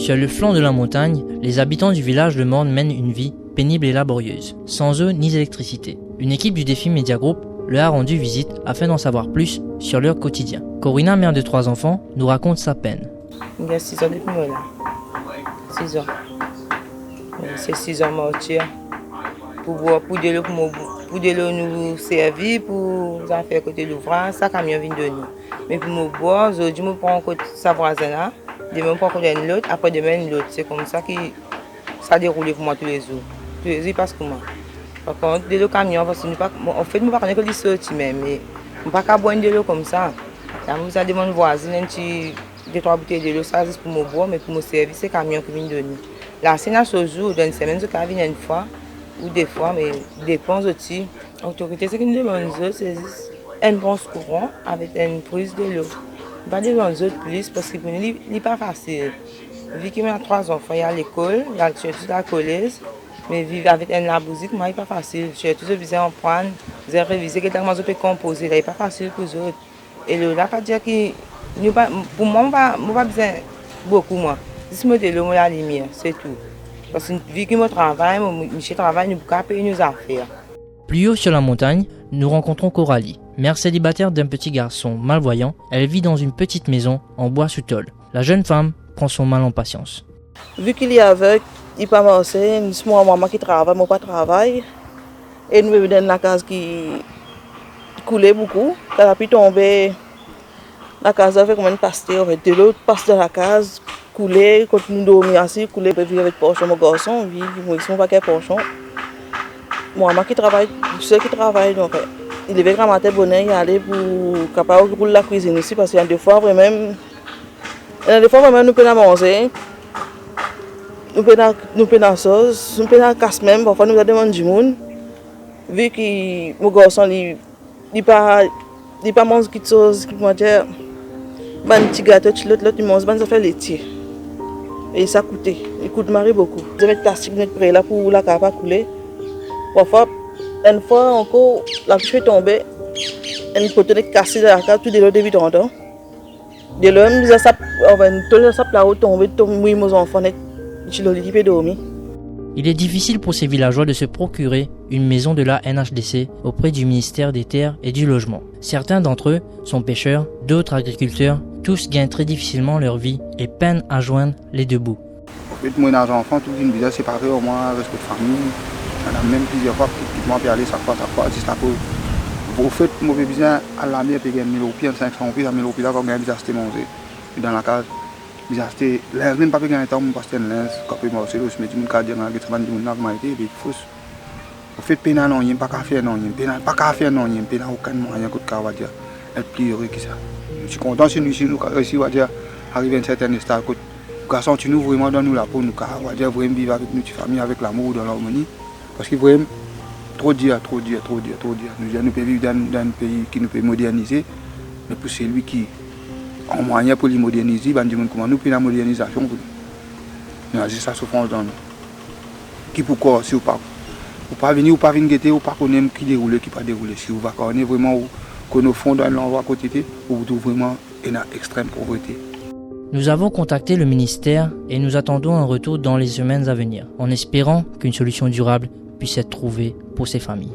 Sur le flanc de la montagne, les habitants du village de Morne mènent une vie pénible et laborieuse, sans eau ni électricité. Une équipe du Défi Média Group leur a rendu visite afin d'en savoir plus sur leur quotidien. Corina, mère de 3 enfants, nous raconte sa peine. Il y a 6 ans depuis moi là. 6 ans. C'est 6 ans mortir. Pour boire, pour de l'eau nous servir, pour faire côté l'ouvrage, ça camion vient de nous. Mais pour me boire, aujourd'hui je me prends côté sa voisine là, demain je prends côté l'autre, après demain l'autre. C'est comme ça que ça déroule pour moi tous les jours. Tous les jours il passe pour moi. Par contre, de l'eau camion, parce que en fait, je ne sais pas que les sorties même, mais je ne peux pas boire de l'eau comme ça. Ça demande voisine, un petit 2-3 bouteilles de l'eau, ça c'est pour me boire, mais pour me servir, c'est le camion qui vient de nous. Là, c'est dans ce jour, dans une semaine, je viens une fois ou des fois, mais dépend aussi. L'autorité, ce qu'ils nous demandent, c'est un bon courant avec une prise de l'eau. Pas de gens plus, parce que ce n'est pas facile. Vu qu'il y a 3 enfants, il y a l'école, il y a la collège. Mais vivre avec un labousique, moi, ce n'est pas facile. Je suis besoin en prendre, j'ai révisé que je peux composer, ce n'est pas facile pour eux. Et là, pas dire que pour moi, je n'ai pas besoin beaucoup. Si je de l'eau, la lumière, c'est tout. Parce que vu que je travaille, je travaille, nous pouvons payer nos affaires. Plus haut sur la montagne, nous rencontrons Coralie, mère célibataire d'un petit garçon malvoyant. Elle vit dans une petite maison en bois sous tôle. La jeune femme prend son mal en patience. Vu qu'il est aveugle, il peut marcher, c'est moi maman qui travaille, moi pas travaille. Et nous vivons dans la case qui coulait beaucoup. Quand elle a pu tomber, la case avait comme une pastille, de l'eau passe dans la case, couler, quand nous dormions assis, couler, puis vivre avec porchon, mon garçon, vivre, moi ici, mon paquet porchon. Moi maman qui travaille, ceux qui travaillent, donc il devait ramasser bonheur y aller pour capable rouler la cuisine ici, parce qu'il y a des fois vraiment, nous pouvons manger. Nous pouvons dans sauce, nous pouvons dans casse même, parfois nous demandons du monde. Vu que mon garçon il pas mange quelque chose, comment dire, un petit gâteau, l'autre il mange, ça fait laitier. Et ça coûte Marie beaucoup. Je vais mettre plastique près là pour la cave à couler. Parfois, une fois encore, la couche est tombée, une poteau est cassée dans la cave, tout de l'eau début d'entendre. De l'eau, ça là-haut tomber, mouiller mes enfants. Il est difficile pour ces villageois de se procurer une maison de la NHDC auprès du ministère des Terres et du Logement. Certains d'entre eux sont pêcheurs, d'autres agriculteurs. Tous gagnent très difficilement leur vie et peinent à joindre les deux bouts. En fait, moi, dans enfant, toute une vie séparée au moins avec cette famille. On a même plusieurs fois qui m'ont aller chaque fois, juste à cause. Pour fait, moi, j'ai besoin à la mer, puis gagner 1000 roupies, 500 roupies, 1000 roupies, là, quand on a besoin de manger. Dans la case. J'ai acheté linge, même pas gagner temps, parce que c'est un linge, quand je me suis dit, je me suis dit, je me suis dit, en fait, pénal non, il n'y a pas qu'à faire non, il n'y a pas qu'à faire non, il n'y a pas aucun moyen de dire, être plus heureux que ça. Je suis content si nous réussi à arriver à un certain stade, que le garçon, tu nous vraiment dans nous là pour nous, vraiment vivre avec notre famille, avec l'amour, dans l'harmonie, parce que vraiment, trop dire. Nous pouvons vivre dans un pays qui nous peut moderniser, mais pour celui qui en moyen pour les moderniser, comment nous faisons la modernisation. Nous avons ça souffrance dans nous. Qui pourquoi, si vous ne pas venir, ou pas venir guetter, ou pas connaître qui déroule, qui pas déroule. Si vous ne vraiment qu'on nous fond dans l'endroit à côté, vous trouvez vraiment une extrême pauvreté. Nous avons contacté le ministère et nous attendons un retour dans les semaines à venir, en espérant qu'une solution durable puisse être trouvée pour ces familles.